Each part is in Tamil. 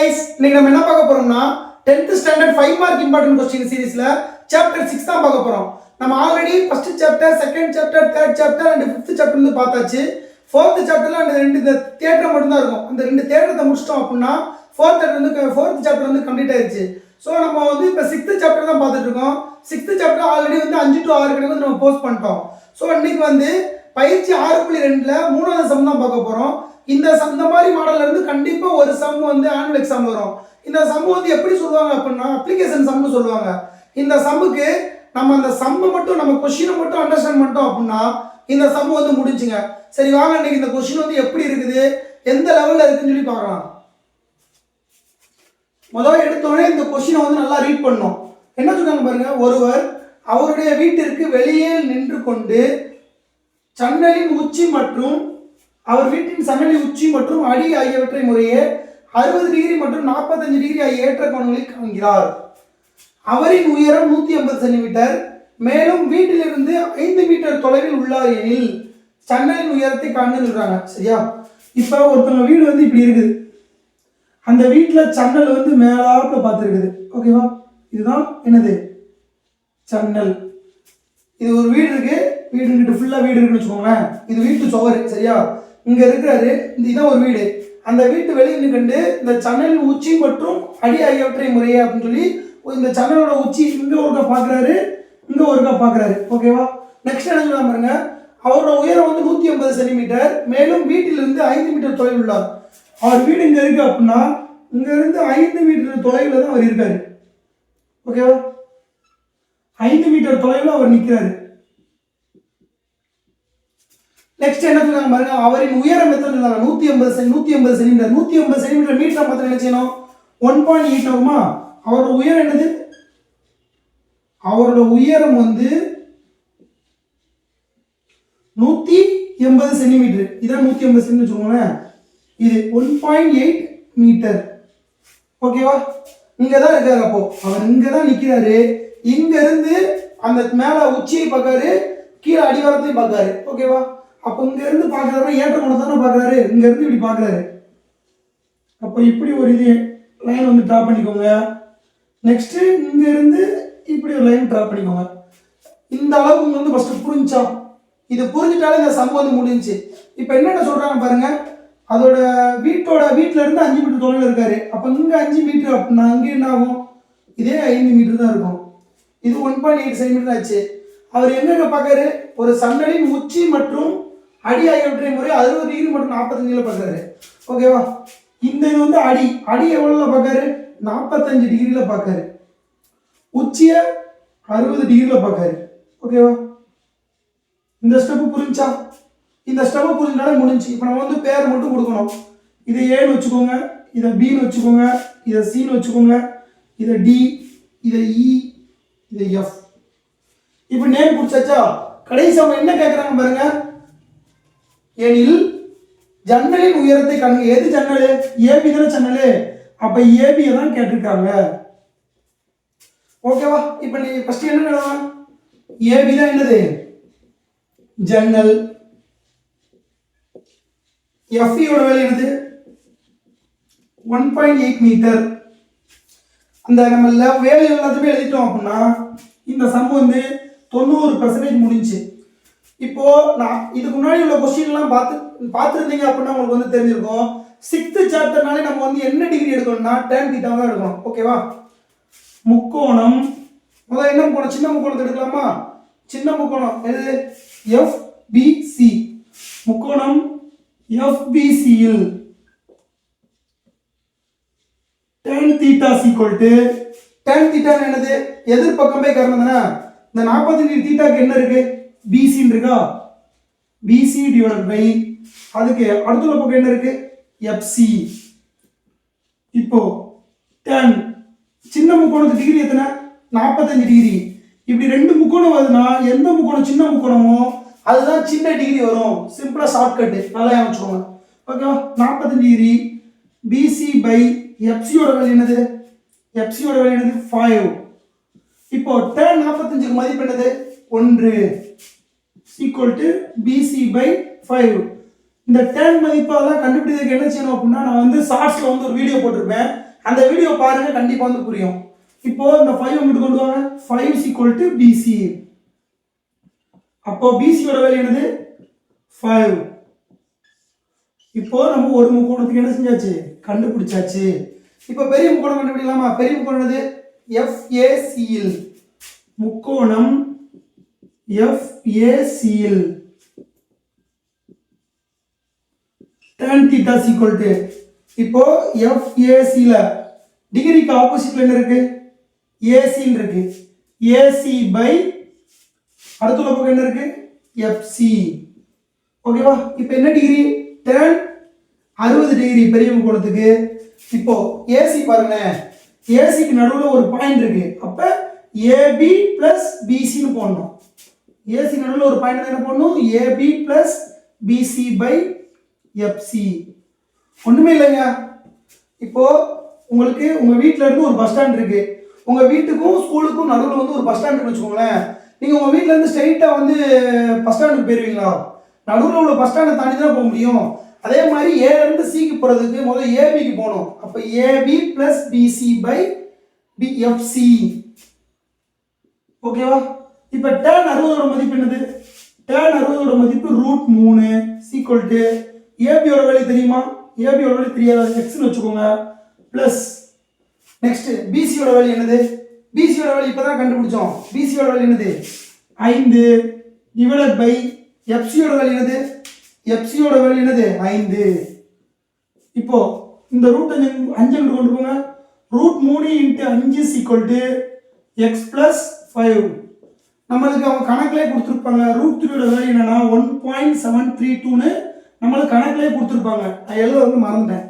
guys, இன்னைக்கு நம்ம என்ன பார்க்க போறோம்னா 10th standard 5 mark important question series ல chapter 6 தான் பார்க்க போறோம். நம்ம already first chapter, second chapter, third chapter and fifth chapter வந்து பார்த்தாச்சு. fourth chapterல அந்த ரெண்டு தியேட்டர் மட்டும் தான் இருக்கும். அந்த ரெண்டு தியேட்டரை முடிச்சிட்டோம் அப்படினா fourth chapter வந்து கம்ப்ளீட் ஆயிருச்சு. சோ நம்ம வந்து இப்ப 6th chapter தான் பார்த்துட்டு இருக்கோம். 6th chapter ஆல்ரெடி வந்து 5 to 6 கணக்கு வந்து நம்ம போஸ்ட் பண்ணிட்டோம். சோ இன்னைக்கு வந்து பயிற்சி 6.2ல மூணாவது சம் தான் பார்க்க போறோம். இந்த மாதிரி மாடல்ல இருந்து கண்டிப்பா ஒரு சம் வந்து ஆனுவல் எக்ஸாம் வரும். இந்த சம் வந்து எப்படி சொல்லுவாங்க அப்படின்னா அப்ளிகேஷன் சம்னு சொல்லுவாங்க. இந்த சம்முக்கு நம்ம அந்த சம்மை மட்டும் நம்ம क्वेश्चனை மட்டும் அண்டர்ஸ்டாண்ட் பண்ணிட்டோம் அப்படின்னா இந்த சம் வந்து முடிஞ்சுங்க. சரி வாங்க இன்னைக்கு இந்த क्वेश्चन வந்து எப்படி இருக்குது, எந்த லெவல்ல இருக்குன்னு சொல்லி பார்க்கலாம். முதல்ல எடுத்தோடனே இந்த क्वेश्चனை வந்து நல்லா ரீட் பண்ணணும். என்ன சொல்றாங்க பாருங்க, ஒருவர் அவருடைய வீட்டிற்கு வெளியே நின்று கொண்டு சன்னலின் உச்சி மற்றும் அவர் வீட்டின் சன்னலின் உச்சி மற்றும் அடி ஆகியவற்றை முறையே 60 டிகிரி மற்றும் 45 டிகிரி ஆகிய ஏற்ற கோணங்களில் காண்கிறார். அவரின் உயரம் 150 சென்டிமீட்டர், மேலும் வீட்டிலிருந்து 5 மீட்டர் தொலைவில் உள்ளார் எனில் சன்னலின் உயரத்தை காண்கன்னு சொல்றாங்க. சரியா? இப்ப ஒருத்தவங்க வீடு வந்து இப்படி இருக்குது. அந்த வீட்டுல சன்னல் வந்து மேலாப்புல பார்த்துருக்குது. ஓகேவா? இதுதான் என்னது சன்னல். இது ஒரு வீடு இருக்கு, வீடு ஃபுல்லா வீடு இருக்குன்னு வச்சுக்கோங்களேன். இது வீட்டு சுவர். சரியா? இங்க இருக்கிறாரு, இதுதான் ஒரு வீடு. அந்த வீட்டு வெளியே நின்று இந்த சன்னலின் உச்சி மற்றும் அடி ஆகியவற்றை முறையே அப்படின்னு சொல்லி இந்த சன்னலோட உச்சி இங்க ஒருக்கா பாக்குறாரு, இங்க ஒருக்கா பாக்குறாரு. ஓகேவா? நெக்ஸ்ட் என்ன சொல்ல பாருங்க, அவரோட உயரம் வந்து 150 சென்டிமீட்டர், மேலும் வீட்டிலிருந்து 5 மீட்டர் தொலைவில் உள்ளார். அவர் வீடு இங்க இருக்கு அப்படின்னா இங்க இருந்து 5 மீட்டர் தொலைவில் தான் அவர் இருக்காரு. ஓகேவா? 5 மீட்டர் தொலைவில் அவர் நிற்கிறாரு. நெக்ஸ்ட் என்ன சொல்றாங்க பாருங்க, அவரின் உயரம் எத்தனை சொல்றாங்க, 150 சென்டிமீட்டர். 150 சென்டிமீட்டர் மீட்டர் பார்த்தா என்ன செய்யணும், 1.8 வருமா? அவரோட உயரம் என்னது, அவரோட உயரம் வந்து 180 சென்டிமீட்டர். இதான் 150 சென்டிமீட்டர் வச்சுக்கோங்களேன். இது 1.8 மீட்டர். ஓகேவா? இங்கதான் இருக்காரு. அப்போ அவர் இங்கதான் நிக்கிறாரு. இங்க இருந்து அந்த மேல உச்சியை பார்க்காரு, கீழே அடிவாரத்தையும் பார்க்காரு. ஓகேவா? அப்போ இங்க இருந்து பாக்குறாரு, ஏற்ற கோணம் தானே பாக்குறாரு, இங்க இருந்து இப்படி பாக்குறாரு. அப்போ இப்படி ஒரு இது லைன் வந்து டிரா பண்ணிக்கோங்க. நெக்ஸ்ட் இங்க இருந்து இப்படி ஒரு லைன் டிரா பண்ணிக்கோங்க. இந்த அளவுக்கு வந்து ஃபர்ஸ்ட் புரிஞ்சா, இது புரிஞ்சிட்டாலே இந்த சம் வந்து முடிஞ்சு. இப்போ என்னென்ன சொல்றாங்க பாருங்க, அதோட வீட்டுல இருந்து 5 மீட்டர் தொலைவில் இருக்காரு. அப்ப இங்க 5 மீட்டர் அப்படின்னா அங்க என்ன ஆகும், இதே 5 மீட்டர் தான் இருக்கும். இது 1.8 சென்டிமீட்டர் ஆச்சு. அவர் எங்க பாக்காரு, ஒரு சன்னலின் உச்சி மற்றும் அடி ஆகியவற்றை முறை 60 டிகிரி மற்றும் 45 டிகிரில பாக்குறாரு. ஓகேவா? இந்த இது வந்து அடி எவ்வளவுல பாக்காரு, 45 டிகிரில பாக்காரு. உச்சிய 60 டிகிரில பாக்காரு. ஓகேவா? இந்த ஸ்டெப் புரிஞ்சா, இந்த ஸ்டெப் புரிஞ்சாலே முடிஞ்சு. இப்போ நம்ம வந்து பேர் மட்டும் கொடுக்கணும். இதை ஏன்னு வச்சுக்கோங்க, இதை பின்னு வச்சுக்கோங்க, இதை சின்னு வச்சுக்கோங்க, இதை டி, இதை இ, இதை எஃப். இப்போ நேம் பிடிச்சாச்சா? கடைசி அவங்க என்ன கேட்குறாங்க பாருங்க, எனில் ஜன்னலின் உயரத்தை காண்க. எது ஜன்னல், ஏபி தானே ஜன்னல். அப்ப ஏபியை தான் கேட்டிருக்காங்க. ஓகேவா? இப்போ நீ ஃபர்ஸ்ட் என்ன எழுதலாம், ஏபி தான் என்னது ஜன்னல். எஃப்இயோட வேலை என்னது 1.8 மீட்டர். அந்த நம்ம வேலை எல்லாத்தையுமே எழுதிட்டோம் அப்படின்னா இந்த சம் வந்து 90% முடிஞ்சு. இப்போ நான் இதுக்கு முன்னாடி உள்ள கொஸ்டின் எல்லாம் பார்த்துருந்தீங்க அப்படின்னா உங்களுக்கு வந்து தெரிஞ்சிருக்கும். 6th சாப்டர்னாலே நம்ம வந்து என்ன டிகிரி எடுக்கணும்னா tan θ தான் எடுக்கணும். ஓகேவா? முக்கோணம் முதல்ல என்ன முக்கோணம், சின்ன முக்கோணத்தை எடுக்கலாமா? சின்ன முக்கோணம் எது, FBC. முக்கோணம் FBC இல் tan θ tan θ என்னது, எதிர்பக்கம் போய் காரணம் தானே. இந்த 45 டிகிரி தீட்டாக்கு என்ன இருக்கு, BC இருக்கா, BC டிவைடட் பை அதுக்கு அடுத்த பக்கம் என்ன இருக்கு, FC. இப்போ tan சின்ன முக்கோணத்து டிகிரி எத்தனை, 45 டிகிரி. இப்படி ரெண்டு முக்கோணம் வருதுன்னா எந்த முக்கோணம் சின்ன முக்கோணமோ அதுதான் சின்ன டிகிரி வரும். சிம்பிளா ஷார்ட்கட் நல்லா யோசிச்சுக்கோங்க. ஓகேவா? 45 டிகிரி BC பை FC யோட வேல்யூ என்னது, FC யோட வேல்யூ என்னது 5. இப்போ tan 45க்கு மதிப்பு என்னது 1 equal to BC by 5. இந்த tan மதிப்பெல்லாம் கண்டுபிடிக்கிறதுக்கு என்ன செய்யணும் அப்படின்னா நான் வந்து ஷார்ட்ஸ்ல வந்து ஒரு வீடியோ போட்டிருப்பேன். அந்த வீடியோ பாருங்க, கண்டிப்பா வந்து புரியும். இப்போ இந்த 5 இங்கிட்டு கொண்டு வாங்க. 5 is equal to BC. அப்போ BC யோட வேல்யூ என்னது 5. இப்போ நம்ம ஒரு முக்கோணத்துக்கு என்ன செஞ்சாச்சு, கண்டுபிடிச்சாச்சு. இப்போ பெரிய முக்கோணம் கண்டுபிடிக்கலாமா? பெரிய முக்கோணம் என்னது FACL. முக்கோணம் FACL tan theta is equal to, இப்போ FAC ல டிகிரிக்கு ஆப்போசிட்ல என்ன இருக்கு, AC இருக்கு. AC பை அடுத்த பக்கம் என்ன இருக்கு FC. ஓகேவா? இப்போ என்ன டிகிரி, tan 60 டிகிரி பெரிய முக்கோணத்துக்கு. இப்போ AC பாருங்க, AC க்கு நடுவுல ஒரு பாயிண்ட் இருக்கு. அப்ப AB plus BC னு போடணும். AC நடுவுல ஒரு பாயிண்ட் என்ன போடணும், AB plus BC by FC. ஒண்ணுமே இல்லைங்க. இப்போ உங்களுக்கு உங்க வீட்ல இருந்து ஒரு பஸ் ஸ்டாண்ட் இருக்கு. உங்க வீட்டுக்கும் ஸ்கூலுக்கும் நடுவுல வந்து ஒரு பஸ் ஸ்டாண்ட் இருக்குன்னு வச்சுக்கோங்களேன். நீங்க உங்க வீட்ல இருந்து ஸ்ட்ரைட்டா வந்து பஸ் ஸ்டாண்டுக்கு போயிருவீங்களா? நடுவுல உள்ள பஸ் ஸ்டாண்டை தாண்டி தான் போக முடியும். அதே மாதிரி A ல இருந்து C க்கு போறதுக்கு முதல்ல AB க்கு போகணும். அப்ப AB plus BC by BFC. ஓகேவா? இப்போ tan 60 ஓட மதிப்பு என்னது, tan 60 ஓட மதிப்பு √3 equal to AB யோட வேல்யூ தெரியுமா, AB யோட வேல்யூ தெரியாது, x னு வெச்சுக்கோங்க. பிளஸ் நெக்ஸ்ட் BC யோட வேல்யூ என்னது, BC யோட வேல்யூ இப்பதான் கண்டுபிடிச்சோம். BC யோட வேல்யூ என்னது 5 டிவைடட் பை FC யோட வேல்யூ என்னது, FC யோட வேல்யூ என்னது 5. இப்போ இந்த √5 5 கொண்டு போங்க. √3 * 5 is equal to x plus 5. நம்மளுக்கு அவங்க கணக்கிலே கொடுத்துருப்பாங்க. √3 யோட வேல்யூ என்னன்னா 1.732 னு நம்மளுக்கு கணக்கிலே கொடுத்துருப்பாங்க. நான் எழுத வந்து மறந்துட்டேன்.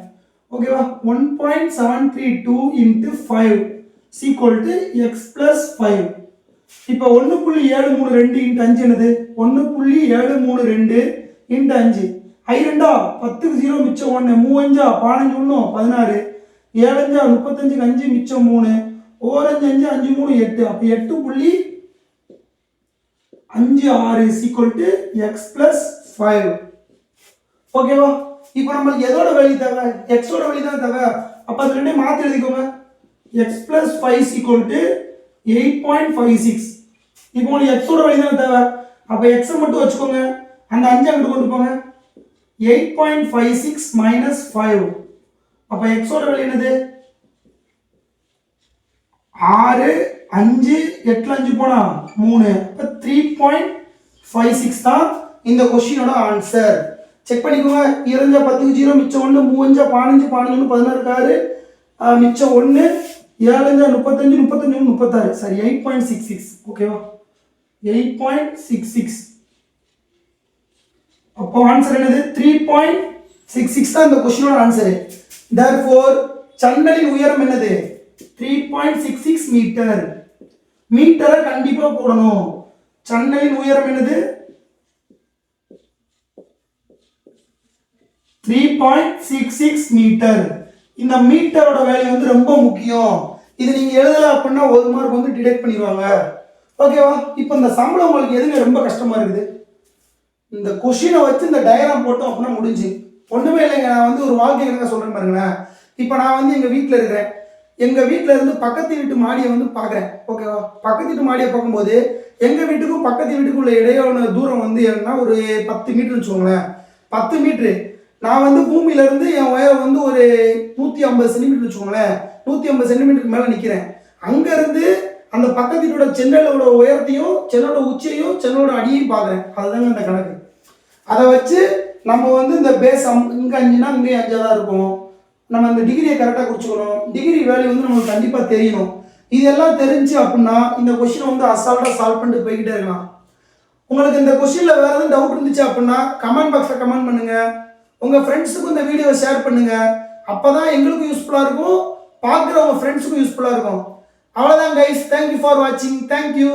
ஓகேவா? 1.732 * 5 is equal to x plus 5. இப்போ 1.732 * 5 என்னது, 1.732 * 5. I 2 10க்கு 0 மிச்சம் 1, 3 5 15 1 16, 7 5 35 5 மிச்சம் 3, 4 5 5 5 3 8. அப்ப 8.56 is equal to x plus 5. ஓகேவா? இப்போ நமக்கு எதோட வேல்யூ தேவை, x ஓட வேல்யூ தான் தேவை. அப்ப அது ரெண்டையும் மாத்தி எழுதிக்கோங்க. x plus 5 is equal to 8.56. இப்போ உங்களுக்கு x ஓட வேல்யூ தான் தேவை. அப்ப x மட்டும் வச்சுக்கோங்க, அந்த 5 அங்க கொண்டு போங்க. 8.56 minus 5. அப்ப x ஓட வேல்யூ என்னது 6 5 8 5 போனா 3. அப்ப 3.56 தான் இந்த क्वेश्चनோட ஆன்சர். செக் பண்ணிக்கோங்க. 2 10க்கு 0 மிச்சம் 1, 3 5 15 15 16 மிச்சம் 1, 7 35 35 36. சரி 8.66. ஓகேவா? 8.66. அப்போ ஆன்சர் என்னது 3.66 தான் இந்த क्वेश्चनோட ஆன்சர். therefore சன்னலின் உயரம் என்னது 3.66 மீட்டர். மீட்டரை கண்டிப்பா போடணும். சன்னலின் உயரம் என்னது 3.66 மீட்டர். இந்த மீட்டரோட வேல்யூ வந்து ரொம்ப முக்கியம். இது நீங்க எழுதல அப்படின்னா 1 மார்க் வந்து டிடெக்ட் பண்ணிடுவாங்க. ஓகேவா? இப்போ இந்த சம்பளம் உங்களுக்கு எதுங்க ரொம்ப கஷ்டமா இருக்குது, இந்த கொஸ்டினை வச்சு இந்த டயக்ராம் போட்டோம் அப்படின்னா முடிஞ்சு. ஒண்ணுமே இல்லைங்க. நான் வந்து ஒரு வாழ்க்கை கணக்கா சொல்றேன் பாருங்களேன். இப்போ நான் வந்து எங்க வீட்டில் இருக்கிறேன். எங்க வீட்டில் இருந்து பக்கத்து வீட்டு மாடியை வந்து பார்க்குறேன். ஓகேவா? பக்கத்து வீட்டு மாடியை பார்க்கும்போது எங்க வீட்டுக்கும் பக்கத்து வீட்டுக்கும் உள்ள இடையான தூரம் வந்து என்னன்னா ஒரு 10 மீட்டர்னு வச்சுக்கோங்களேன். 10 மீட்டரு. நான் வந்து பூமியில இருந்து என் உயரம் வந்து ஒரு 150 சென்டிமீட்டர் வச்சுக்கோங்களேன். 150 சென்டிமீட்டருக்கு மேலே நிற்கிறேன். அங்க இருந்து அந்த பக்கத்து வீட்டோட சென்னலோட உயரத்தையும் சென்னலோட உச்சியையும் சென்னலோட அடியையும் பார்க்குறேன். அதுதாங்க அந்த கணக்கு. அதை வச்சு நம்ம வந்து இந்த பேஸ் இங்கே 5னா இங்கே 5 தான் இருக்கும். நம்ம இந்த டிகிரியை கரெக்டாக குறிச்சுக்கணும். டிகிரி வேல்யூ வந்து நமக்கு கண்டிப்பாக தெரியணும். இதெல்லாம் தெரிஞ்சு அப்படின்னா இந்த கொஸ்டினை வந்து அசால்ட்டாக சால்வ் பண்ணிட்டு போய்கிட்டே இருக்கலாம். உங்களுக்கு இந்த கொஸ்டினில் வேறு எதுவும் டவுட் இருந்துச்சு அப்படின்னா கமெண்ட் பாக்ஸில் கமெண்ட் பண்ணுங்க. உங்கள் ஃப்ரெண்ட்ஸுக்கும் இந்த வீடியோவை ஷேர் பண்ணுங்க. அப்போ தான் எங்களுக்கும் யூஸ்ஃபுல்லாக இருக்கும், பார்க்குற உங்கள் ஃப்ரெண்ட்ஸுக்கும் யூஸ்ஃபுல்லாக இருக்கும். அவ்வளோதான் கைஸ். தேங்க்யூ ஃபார் வாட்சிங். தேங்க்யூ.